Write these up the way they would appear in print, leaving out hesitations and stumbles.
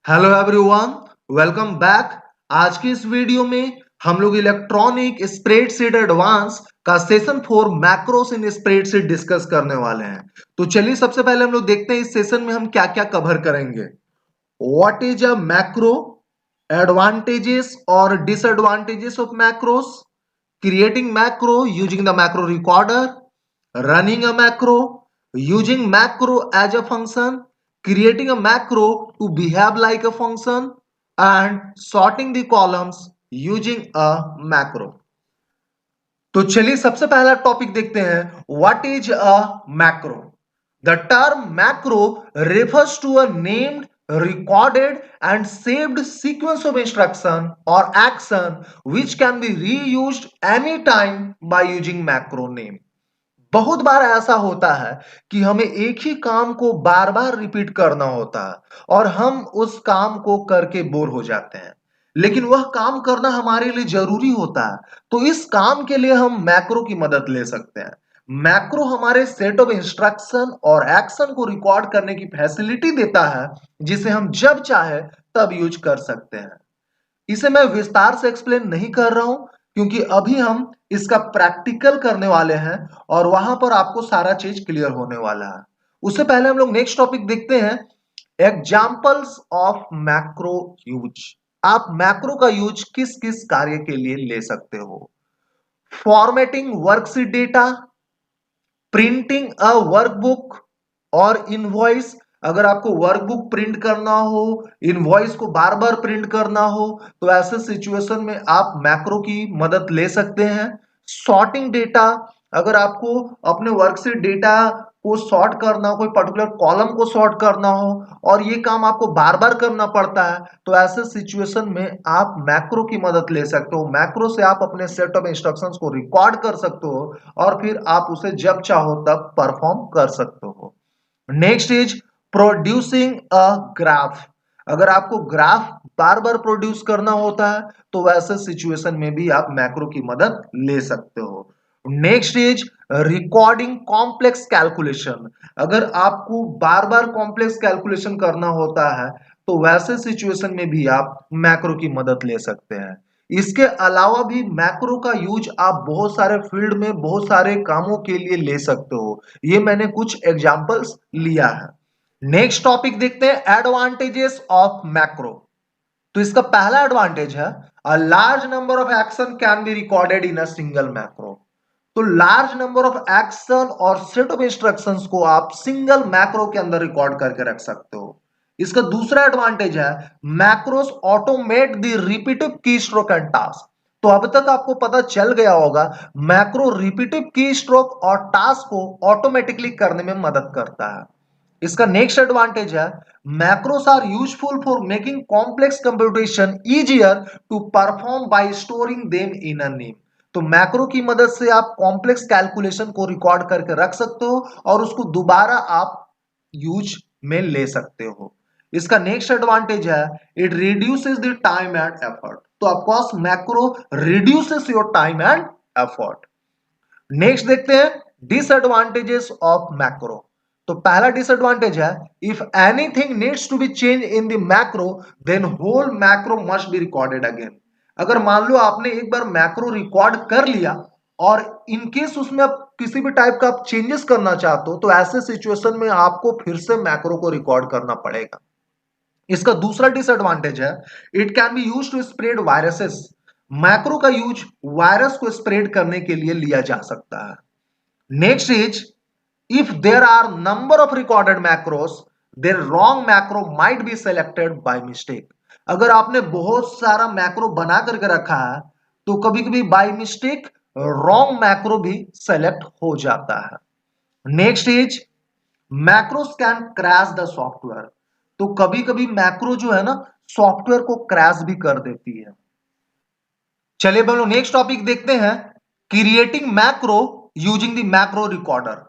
Hello everyone, welcome back. आज की इस वीडियो में हम लोग इलेक्ट्रॉनिक स्प्रेडशीट एडवांस का सेशन 4 मैक्रोस इन स्प्रेडशीट डिस्कस करने वाले हैं। तो चलिए सबसे पहले हम लोग देखते हैं इस सेशन में हम क्या क्या कवर करेंगे। What is a macro, advantages और disadvantages of macros, creating macro using the macro recorder, running a macro, using macro as a function, creating a macro to behave like a function, and sorting the columns using a macro. तो चलिए सबसे पहला topic देखते हैं, what is a macro. The term macro refers to a named, recorded and saved sequence of instruction or action which can be reused anytime by using macro name. बहुत बार ऐसा होता है कि हमें एक ही काम को बार बार रिपीट करना होता है और हम उस काम को करके बोर हो जाते हैं, लेकिन वह काम करना हमारे लिए जरूरी होता है। तो इस काम के लिए हम मैक्रो की मदद ले सकते हैं। मैक्रो हमारे सेट ऑफ इंस्ट्रक्शन और एक्शन को रिकॉर्ड करने की फैसिलिटी देता है, जिसे हम जब चाहे तब यूज कर सकते हैं। इसे मैं विस्तार से एक्सप्लेन नहीं कर रहा हूं, क्योंकि अभी हम इसका प्रैक्टिकल करने वाले हैं और वहां पर आपको सारा चीज क्लियर होने वाला है। उससे पहले हम लोग नेक्स्ट टॉपिक देखते हैं, एग्जाम्पल्स ऑफ मैक्रो यूज। आप मैक्रो का यूज किस किस कार्य के लिए ले सकते हो। फॉर्मेटिंग वर्कशीट डेटा, प्रिंटिंग अ वर्कबुक और इनवॉइस। अगर आपको वर्कबुक प्रिंट करना हो, इनवॉइस को बार बार प्रिंट करना हो, तो ऐसे सिचुएशन में आप मैक्रो की मदद ले सकते हैं। सॉर्टिंग डेटा, अगर आपको अपने वर्कशीट डेटा को सॉर्ट करना हो, कोई पर्टिकुलर कॉलम को सॉर्ट करना हो और ये काम आपको बार बार करना पड़ता है, तो ऐसे सिचुएशन में आप मैक्रो की मदद ले सकते हो। मैक्रो से आप अपने सेट ऑफ इंस्ट्रक्शंस को रिकॉर्ड कर सकते हो और फिर आप उसे जब चाहो तब परफॉर्म कर सकते हो। Next is producing a graph. अगर आपको ग्राफ बार बार प्रोड्यूस करना होता है, तो वैसे सिचुएशन में भी आप मैक्रो की मदद ले सकते हो। Next is recording complex calculation. अगर आपको बार बार कॉम्प्लेक्स कैलकुलेशन करना होता है, तो वैसे सिचुएशन में भी आप मैक्रो की मदद ले सकते हैं। इसके अलावा भी मैक्रो का यूज आप बहुत सारे फील्ड में बहुत सारे कामों के लिए ले सकते हो। ये मैंने कुछ एग्जांपल्स लिया है। नेक्स्ट टॉपिक देखते हैं, एडवांटेजेस ऑफ मैक्रो। तो इसका पहला एडवांटेज है, a large number of action can be recorded in a single macro. तो लार्ज नंबर ऑफ एक्शन और सेट ऑफ इंस्ट्रक्शंस को आप सिंगल मैक्रो के अंदर रिकॉर्ड करके रख सकते हो। इसका दूसरा एडवांटेज है, macros automate the repetitive key stroke and task. तो अब तक आपको पता चल गया होगा, मैक्रो रिपीटिव की स्ट्रोक और टास्क को ऑटोमेटिकली करने में मदद करता है। इसका नेक्स्ट एडवांटेज है, macros are useful for making complex computation easier to perform by storing them in a name. तो मैक्रो की मदद से आप कॉम्प्लेक्स कैलकुलेशन को रिकॉर्ड करके रख सकते हो और उसको दोबारा आप यूज में ले सकते हो। इसका नेक्स्ट एडवांटेज है, it reduces the time and effort. तो of course macro reduces your time and effort. Next देखते हैं, डिसएडवांटेजेस ऑफ मैक्रो। तो पहला डिसएडवांटेज है, if anything needs to be change in the macro then whole macro must be recorded again. अगर मान लो आपने एक बार मैक्रो रिकॉर्ड कर लिया और इनकेस उसमें आप किसी भी टाइप का आप चेंजेस करना चाहते हो, तो ऐसे सिचुएशन में आपको फिर से मैक्रो को रिकॉर्ड करना पड़ेगा। इसका दूसरा डिसएडवांटेज है, it can be use to spread viruses. Macro का यूज वायरस को स्प्रेड करने के लिए लिया जा सकता है। Next is, if there are number of recorded macros, then wrong macro might be selected by mistake। अगर आपने बहुत सारा मैक्रो बना करके रखा है, तो कभी कभी बाय मिस्टेक रॉन्ग मैक्रो भी सेलेक्ट हो जाता है। Next is, macros can crash the software. तो कभी कभी मैक्रो जो है ना, सॉफ्टवेयर को क्रैश भी कर देती है। चलिए हम लोग नेक्स्ट टॉपिक देखते हैं, creating macro using the macro recorder.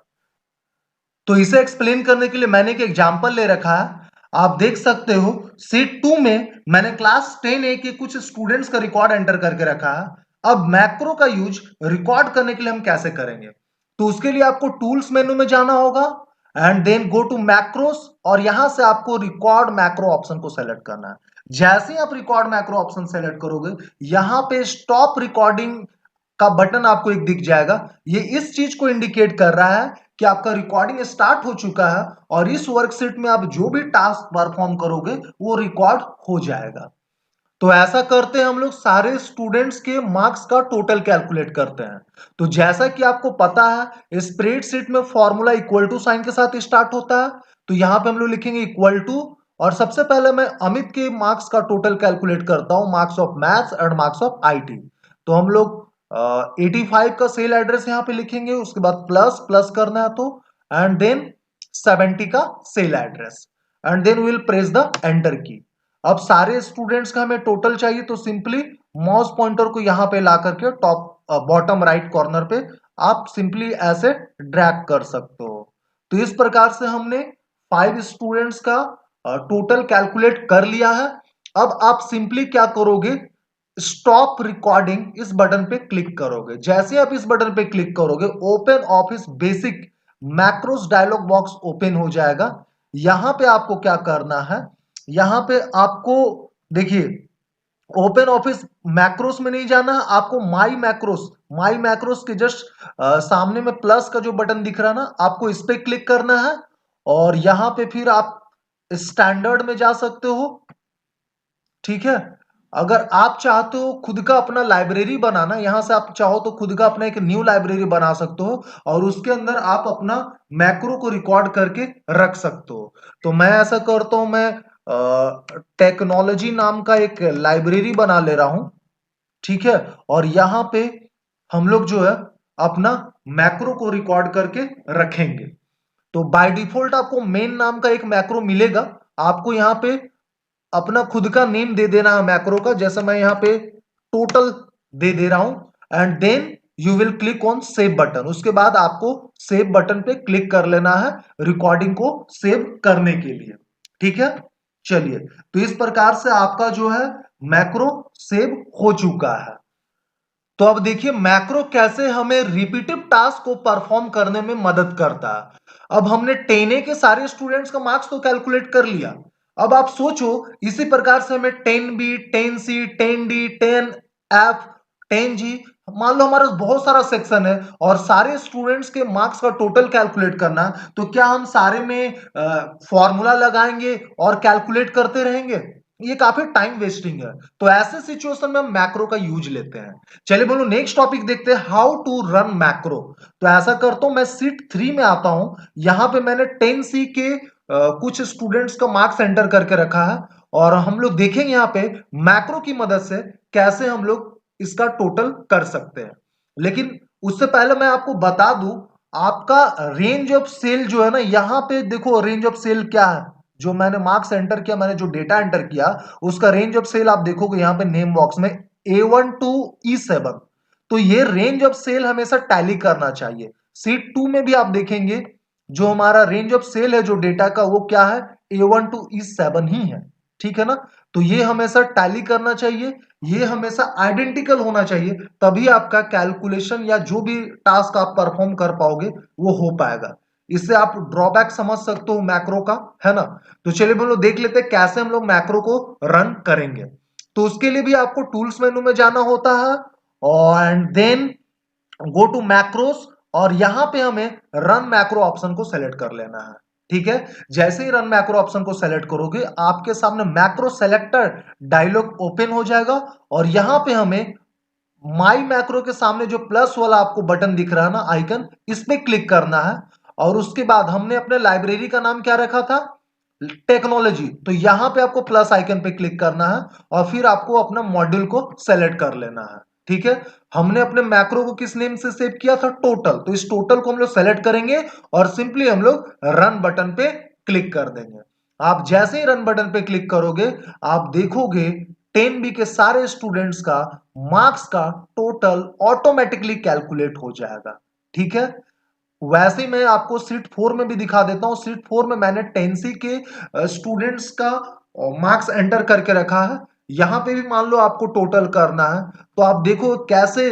तो इसे एक्सप्लेन करने के लिए मैंने एक एग्जांपल ले रखा है। आप देख सकते हो सीट 2 में मैंने क्लास 10A के कुछ स्टूडेंट्स का रिकॉर्ड एंटर करके रखा है। अब मैक्रो का यूज रिकॉर्ड करने के लिए हम कैसे करेंगे, तो उसके लिए आपको टूल्स मेनू में जाना होगा and then go to macros और यहां से आपको रिकॉर्ड मैक्रो ऑप्शन को सेलेक्ट करना है। जैसे ही आप रिकॉर्ड मैक्रो ऑप्शन सेलेक्ट करोगे, यहां पे स्टॉप रिकॉर्डिंग का बटन आपको एक दिख जाएगा। ये इस चीज को इंडिकेट कर रहा है कि आपका रिकॉर्डिंग स्टार्ट हो चुका है और इस वर्कशीट में आप जो भी टास्क परफॉर्म करोगे वो रिकॉर्ड हो जाएगा। तो ऐसा करते हैं हम लोग सारे स्टूडेंट्स के मार्क्स का टोटल कैलकुलेट करते हैं। तो जैसा कि आपको पता है, स्प्रेडशीट में फॉर्मूला इक्वल टू साइन के साथ स्टार्ट होता है। तो यहां पे हम लोग लिखेंगे इक्वल टू, और सबसे पहले मैं अमित के मार्क्स का टोटल कैलकुलेट करता हूं, marks of maths and marks of IT. तो हम लोग 85 का सेल एड्रेस यहाँ पे लिखेंगे, उसके बाद प्लस प्लस करना है तो, एंड देन 70 का cell address, and then will press the enter key. अब सारे स्टूडेंट्स का हमें टोटल चाहिए, तो सिंपली माउस पॉइंटर को यहां पे ला करके टॉप बॉटम राइट कॉर्नर पे आप सिंपली ऐसे ड्रैग कर सकते हो। तो इस प्रकार से हमने 5 स्टूडेंट्स का टोटल कैलकुलेट कर लिया है। अब आप सिंपली क्या करोगे, स्टॉप रिकॉर्डिंग इस बटन पे क्लिक करोगे। जैसे आप इस बटन पे क्लिक करोगे, open office basic macros dialog box open हो जाएगा। यहां पे आपको क्या करना है, यहां पे आपको देखिए ओपन ऑफिस मैक्रोस में नहीं जाना है, आपको माई मैक्रोस के जस्ट सामने में प्लस का जो बटन दिख रहा है ना, आपको इस पे क्लिक करना है। और यहां पे फिर आप स्टैंडर्ड में जा सकते हो, ठीक है। अगर आप चाहते हो खुद का अपना लाइब्रेरी बनाना, यहां से आप चाहो तो खुद का अपना एक न्यू लाइब्रेरी बना सकते हो और उसके अंदर आप अपना मैक्रो को रिकॉर्ड करके रख सकते हो। तो मैं ऐसा करता हूं, मैं टेक्नोलॉजी नाम का एक लाइब्रेरी बना ले रहा हूं, ठीक है। और यहां पे हम लोग जो है अपना मैक्रो को रिकॉर्ड करके रखेंगे। तो बाय डिफॉल्ट आपको मेन नाम का एक मैक्रो मिलेगा, आपको यहां पे अपना खुद का नेम दे देना है मैक्रो का, जैसे मैं यहाँ पे टोटल दे रहा हूं, and then you will click on save button. उसके बाद आपको सेव बटन पे क्लिक कर लेना है रिकॉर्डिंग को सेव करने के लिए, ठीक है। चलिए, तो इस प्रकार से आपका जो है मैक्रो सेव हो चुका है। तो अब देखिए मैक्रो कैसे हमें रिपीटिव टास्क को परफॉर्म करने में मदद करता है। अब हमने 10A के सारे स्टूडेंट्स का मार्क्स तो कैलकुलेट कर लिया। अब आप सोचो इसी प्रकार से हमें 10B, 10C, 10D, 10F, 10G, मान लो हमारा बहुत सारा सेक्शन है और सारे स्टूडेंट्स के मार्क्स का टोटल कैलकुलेट करना है, तो क्या हम सारे में फॉर्मूला लगाएंगे और कैलकुलेट करते रहेंगे? ये काफी टाइम वेस्टिंग है। तो ऐसे सिचुएशन में हम मैक्रो का यूज लेते हैं। चलिए बोलो नेक्स्ट टॉपिक देखते हैं, हाउ टू रन मैक्रो। तो ऐसा करता हूं, मैं सीट 3 में आता हूं। यहां पे मैंने 10C के कुछ स्टूडेंट्स का मार्क्स एंटर करके रखा है और हम लोग देखेंगे यहाँ पे मैक्रो की मदद से कैसे हम लोग इसका टोटल कर सकते हैं। लेकिन उससे पहले मैं आपको बता दूं, आपका रेंज ऑफ सेल जो है ना, यहाँ पे देखो रेंज ऑफ सेल क्या है। जो मैंने मार्क्स एंटर किया, मैंने जो डेटा एंटर किया, उसका रेंज ऑफ सेल आप देखोगे यहाँ पे नेम बॉक्स में A1 टू E7। तो ये रेंज ऑफ सेल हमेशा टैली करना चाहिए। सीट 2 में भी आप देखेंगे जो हमारा रेंज ऑफ सेल है जो डेटा का, वो क्या है, A1 टू E7 ही है, ठीक है ना। तो ये हमेशा टैली करना चाहिए, ये हमेशा आइडेंटिकल होना चाहिए, तभी आपका कैलकुलेशन या जो भी टास्क आप परफॉर्म कर पाओगे वो हो पाएगा। इससे आप ड्रॉबैक समझ सकते हो मैक्रो का, है ना। तो चलिए हम लोग देख लेते हैं कैसे हम लोग मैक्रो को रन करेंगे। तो उसके लिए भी आपको टूल्स मेनू में जाना होता है और and then go to macros, और यहां पे हमें रन मैक्रो ऑप्शन को सेलेक्ट कर लेना है, ठीक है। जैसे ही रन मैक्रो ऑप्शन को सेलेक्ट करोगे, आपके सामने मैक्रो सेलेक्टर डायलॉग ओपन हो जाएगा और यहां पे हमें माई मैक्रो के सामने जो प्लस वाला आपको बटन दिख रहा है ना, आइकन, इस पे क्लिक करना है। और उसके बाद हमने अपने लाइब्रेरी का नाम क्या रखा था, टेक्नोलॉजी। तो यहां पे आपको प्लस आइकन पे क्लिक करना है और फिर आपको अपना मॉड्यूल को सेलेक्ट कर लेना है, ठीक है। हमने अपने मैक्रो को किस नेम से सेव किया था, टोटल। तो इस टोटल को हम लोग सेलेक्ट करेंगे और सिंपली हम लोग रन बटन पे क्लिक कर देंगे। आप जैसे ही रन बटन पे क्लिक करोगे, आप देखोगे 10B के सारे स्टूडेंट्स का मार्क्स का टोटल ऑटोमेटिकली कैलकुलेट हो जाएगा, ठीक है। वैसे ही मैं आपको सीट 4 में भी दिखा देता हूं। सीट 4 में मैंने 10C के स्टूडेंट्स का मार्क्स एंटर करके रखा है। यहां पे भी मान लो आपको टोटल करना है, तो आप देखो कैसे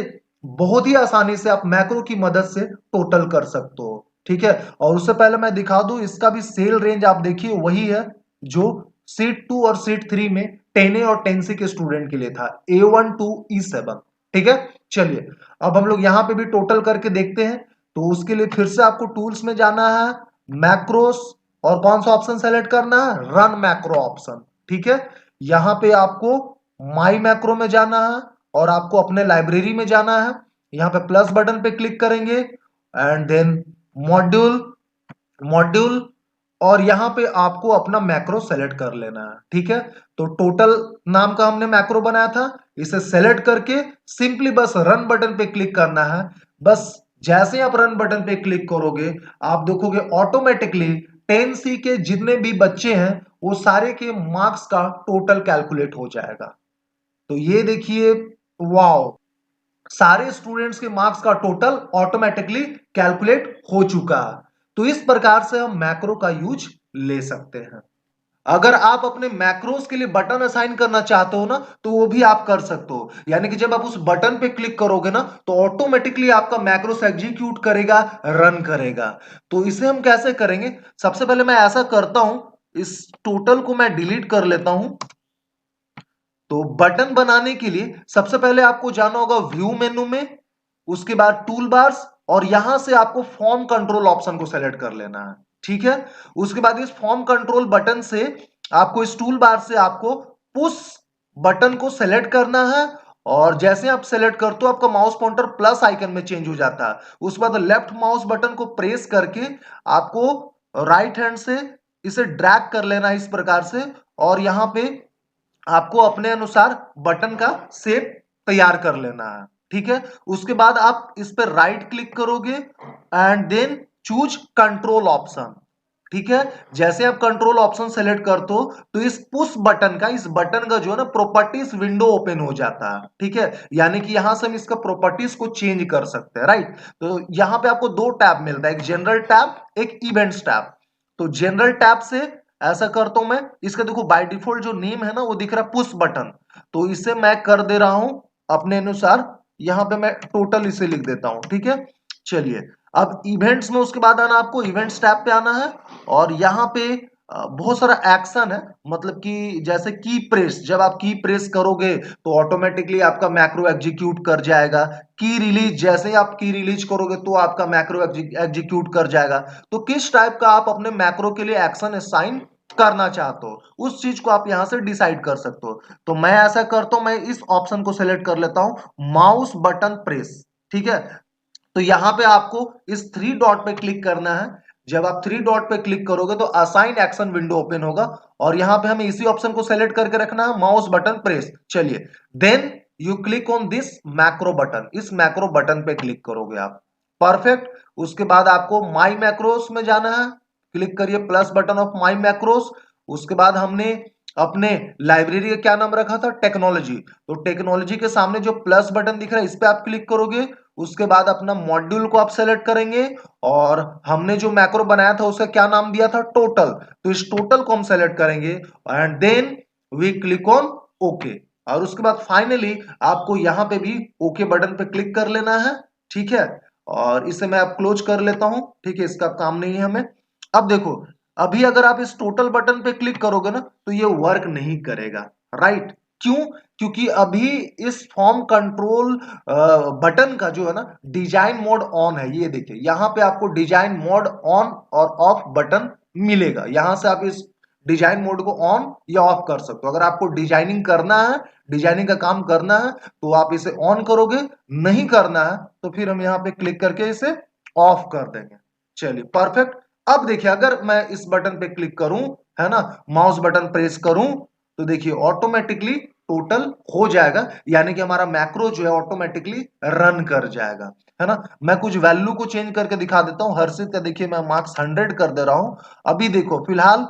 बहुत ही आसानी से आप मैक्रो की मदद से टोटल कर सकते हो। ठीक है। और उससे पहले मैं दिखा दूं, इसका भी सेल रेंज आप देखिए वही है जो सीट 2 और सीट 3 में 10A और 10C के स्टूडेंट के लिए था, A1 to E7। ठीक है, चलिए अब हम लोग यहां पे भी टोटल करके देखते हैं। तो उसके लिए फिर से आपको टूल्स में जाना है, मैक्रोस, और कौन सा ऑप्शन सेलेक्ट करना है, रन मैक्रो ऑप्शन। ठीक है, यहां पे आपको माई मैक्रो में जाना है और आपको अपने लाइब्रेरी में जाना है। यहाँ पे प्लस बटन पे क्लिक करेंगे एंड देन मॉड्यूल, मॉड्यूल, और यहां पे आपको अपना मैक्रो सेलेक्ट कर लेना है। ठीक है, तो टोटल नाम का हमने मैक्रो बनाया था, इसे सेलेक्ट करके सिंपली बस रन बटन पे क्लिक करना है। बस जैसे ही आप रन बटन पे क्लिक करोगे आप देखोगे ऑटोमेटिकली 10C के जितने भी बच्चे हैं वो सारे के मार्क्स का टोटल कैलकुलेट हो जाएगा। तो ये देखिए, वाओ, सारे स्टूडेंट्स के मार्क्स का टोटल ऑटोमेटिकली कैलकुलेट हो चुका है। तो इस प्रकार से हम मैक्रो का यूज ले सकते हैं। अगर आप अपने मैक्रोस के लिए बटन असाइन करना चाहते हो ना तो वो भी आप कर सकते हो, यानी कि जब आप उस बटन पे क्लिक करोगे ना तो ऑटोमेटिकली आपका मैक्रोस एग्जीक्यूट करेगा, रन करेगा। तो इसे हम कैसे करेंगे, सबसे पहले मैं ऐसा करता हूं, इस टोटल को मैं डिलीट कर लेता हूं। तो बटन बनाने के लिए सबसे पहले आपको जाना होगा व्यू मेनू में, उसके बाद टूल बार्स, और यहां से आपको फॉर्म कंट्रोल ऑप्शन को सेलेक्ट कर लेना है। ठीक है, उसके बाद इस फॉर्म कंट्रोल बटन से आपको इस टूल बार से आपको पुश बटन को सेलेक्ट करना है, और जैसे आप सेलेक्ट करते हो आपका माउस पॉइंटर प्लस आइकन में चेंज हो जाता है। उसके बाद लेफ्ट माउस बटन को प्रेस करके आपको राइट हैंड से इसे ड्रैग कर लेना है इस प्रकार से, और यहां पे आपको अपने अनुसार बटन का शेप तैयार कर लेना है। ठीक है, उसके बाद आप इस पर राइट क्लिक करोगे and then choose control option. ठीक है, जैसे आप कंट्रोल ऑप्शन सेलेक्ट करते हो तो इस पुश बटन का, इस बटन का जो है ना प्रॉपर्टीज विंडो ओपन हो जाता है। ठीक है, यानी कि यहां से हम इसका प्रॉपर्टीज को चेंज कर सकते हैं, राइट। तो यहां पे आपको दो टैब मिलता है, एक जनरल टैब, एक इवेंट्स टैब। तो जनरल टैब से ऐसा करता हूं मैं, इसका देखो बाय डिफॉल्ट जो नेम है ना वो दिख रहा है पुश बटन, तो इसे मैं कर दे रहा हूं अपने अनुसार, यहां पे मैं टोटल इसे लिख देता हूं। ठीक है, चलिए अब इवेंट्स में उसके बाद आना, आपको इवेंट्स टैब पे आना है, और यहाँ पे बहुत सारा एक्शन है, मतलब कि जैसे की प्रेस, जब आप की प्रेस करोगे तो ऑटोमेटिकली आपका मैक्रो एग्जीक्यूट कर जाएगा। की रिलीज, जैसे ही आप की रिलीज करोगे तो आपका मैक्रो एग्जीक्यूट कर जाएगा। तो किस टाइप का आप अपने मैक्रो के लिए एक्शन असाइन करना चाहते हो उस चीज को आप यहां से डिसाइड कर सकते हो। तो मैं ऐसा करता हूं, मैं इस ऑप्शन को सेलेक्ट कर लेता हूं, माउस बटन प्रेस। ठीक है, तो यहां पे आपको इस थ्री डॉट पे क्लिक करना है। जब आप थ्री डॉट पे क्लिक करोगे तो असाइन एक्शन विंडो ओपन होगा, और यहां पे हमें इसी ऑप्शन को सेलेक्ट करके रखना है, माउस बटन प्रेस। चलिए, then you click on this macro button, इस मैक्रो बटन पे क्लिक करोगे आप, परफेक्ट। उसके बाद आपको माई मैक्रोस में जाना है, क्लिक करिए plus button of my macros. उसके बाद हमने अपने लाइब्रेरी का क्या नाम रखा था, टेक्नोलॉजी। तो टेक्नोलॉजी के सामने जो प्लस बटन दिख रहा है इस पे आप क्लिक करोगे। उसके बाद अपना मॉड्यूल को आप सेलेक्ट करेंगे, और हमने जो मैक्रो बनाया था उसका क्या नाम दिया था, टोटल। तो इस टोटल को हम सेलेक्ट करेंगे and then we click on okay. और उसके बाद फाइनली आपको यहां पे भी ओके बटन पे क्लिक कर लेना है। ठीक है, और इसे मैं अब क्लोज कर लेता हूं। ठीक है, इसका काम नहीं है हमें। अब देखो, अभी अगर आप इस टोटल बटन पे क्लिक करोगे ना तो ये वर्क नहीं करेगा, राइट। क्यों, क्योंकि अभी इस फॉर्म कंट्रोल बटन का जो है ना डिजाइन मोड ऑन है। ये देखिए यहां पे आपको डिजाइन मोड ऑन और ऑफ बटन मिलेगा, यहां से आप इस डिजाइन मोड को ऑन या ऑफ कर सकते हो। अगर आपको डिजाइनिंग करना है, डिजाइनिंग का काम करना है तो आप इसे ऑन करोगे, नहीं करना है तो फिर हम यहाँ पे क्लिक करके इसे ऑफ कर देंगे। चलिए परफेक्ट। अब देखिए अगर मैं इस बटन पे क्लिक करूं, है ना, माउस बटन प्रेस करूं, तो देखिए ऑटोमेटिकली टोटल हो जाएगा, यानी कि हमारा मैक्रो जो है ऑटोमेटिकली रन कर जाएगा, है ना। मैं कुछ वैल्यू को चेंज करके दिखा देता हूं। हर्षित का देखिए मैं मार्क्स 100 कर दे रहा हूं। अभी देखो फिलहाल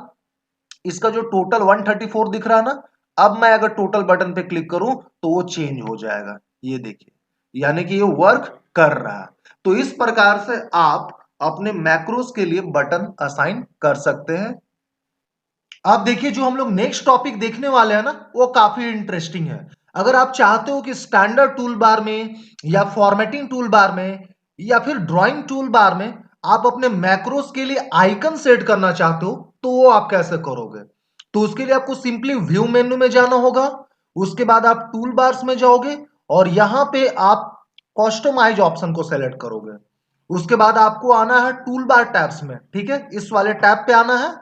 इसका जो टोटल 134 दिख रहा है ना, अब मैं अगर टोटल बटन पे क्लिक करूं तो वो चेंज हो जाएगा, ये देखिए, यानी कि ये वर्क कर रहा है। तो इस प्रकार से आप अपने मैक्रोस के लिए बटन असाइन कर सकते हैं। अब देखिए जो हम लोग नेक्स्ट टॉपिक देखने वाले हैं ना वो काफी इंटरेस्टिंग है। अगर आप चाहते हो कि स्टैंडर्ड टूल बार में या फॉर्मेटिंग टूल बार में या फिर ड्राइंग टूल बार में आप अपने मैक्रोस के लिए आइकन सेट करना चाहते हो तो वो आप कैसे करोगे? तो उसके लिए आपको सिंपली व्यू मेन्यू में जाना होगा। उसके बाद आप टूल बार्स में जाओगे और यहां पे आप कस्टमाइज ऑप्शन को सेलेक्ट करोगे। उसके बाद आपको आना है टूल बार टैब्स में, ठीक है, इस वाले टैब पे आना है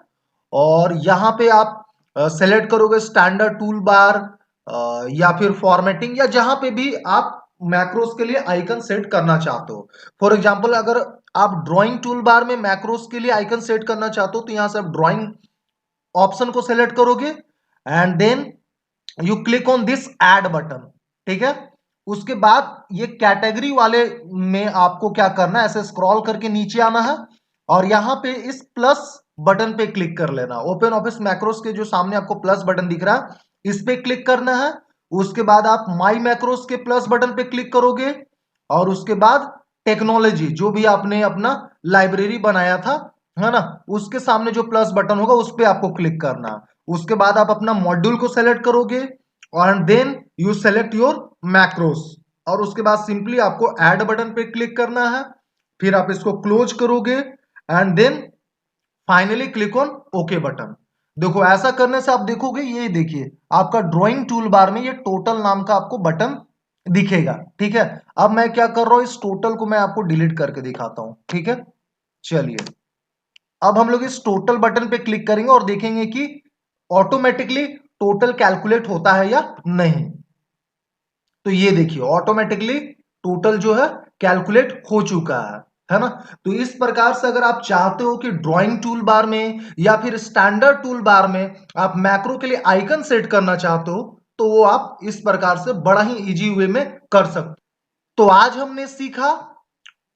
और यहां पे आप सेलेक्ट करोगे स्टैंडर्ड टूल बार या फिर फॉर्मेटिंग या जहां पे भी आप मैक्रोस के लिए आइकन सेट करना चाहते हो। फॉर एग्जांपल अगर आप ड्राइंग टूल बार में मैक्रोस के लिए आइकन सेट करना चाहते हो तो यहां से आप ड्राइंग ऑप्शन को सेलेक्ट करोगे and then you click on this add button, ठीक है। उसके बाद ये कैटेगरी वाले में आपको क्या करना है, ऐसे स्क्रॉल करके नीचे आना है और यहां पे इस प्लस बटन पे क्लिक कर लेना। ओपन ऑफिस मैक्रोस के जो सामने आपको प्लस बटन दिख रहा है इस पे क्लिक करना है। उसके बाद आप माई मैक्रोस के प्लस बटन पे क्लिक करोगे और उसके बाद टेक्नोलॉजी जो भी आपने अपना लाइब्रेरी बनाया था, है ना, उसके सामने जो प्लस बटन होगा उस पर आपको क्लिक करना। उसके बाद आप अपना मॉड्यूल को सेलेक्ट करोगे and then you select your macros और उसके बाद सिंपली आपको ऐड बटन पे क्लिक करना है। फिर आप इसको क्लोज करोगे and then finally click on okay button. देखो ऐसा करने से आप देखोगे, ये देखिए आपका ड्राइंग टूल बार में ये टोटल नाम का आपको बटन दिखेगा, ठीक है। अब मैं क्या कर रहा हूं, इस टोटल को मैं आपको डिलीट करके दिखाता हूं, ठीक है। चलिए अब हम लोग इस टोटल बटन पे क्लिक करेंगे और देखेंगे कि ऑटोमेटिकली टोटल कैलकुलेट होता है या नहीं। तो ये देखिए ऑटोमेटिकली टोटल जो है कैलकुलेट हो चुका है ना। तो इस प्रकार से अगर आप चाहते हो कि ड्राइंग टूल बार में या फिर स्टैंडर्ड टूल बार में आप मैक्रो के लिए आइकन सेट करना चाहते हो तो वो आप इस प्रकार से बड़ा ही इजी वे में कर सकते हो। तो आज हमने सीखा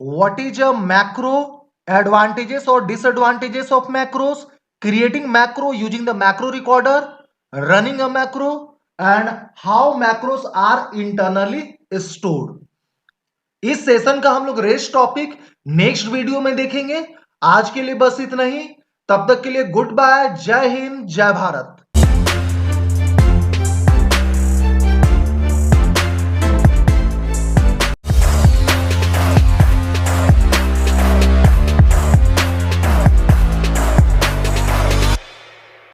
what is a macro, advantages और disadvantages of macros, creating macro using the macro recorder, running a macro and how macros are internally stored. इस सेशन का हम लोग रेस्ट टॉपिक नेक्स्ट वीडियो में देखेंगे। आज के लिए बस इतना ही। तब तक के लिए गुड बाय, जय हिंद, जय भारत।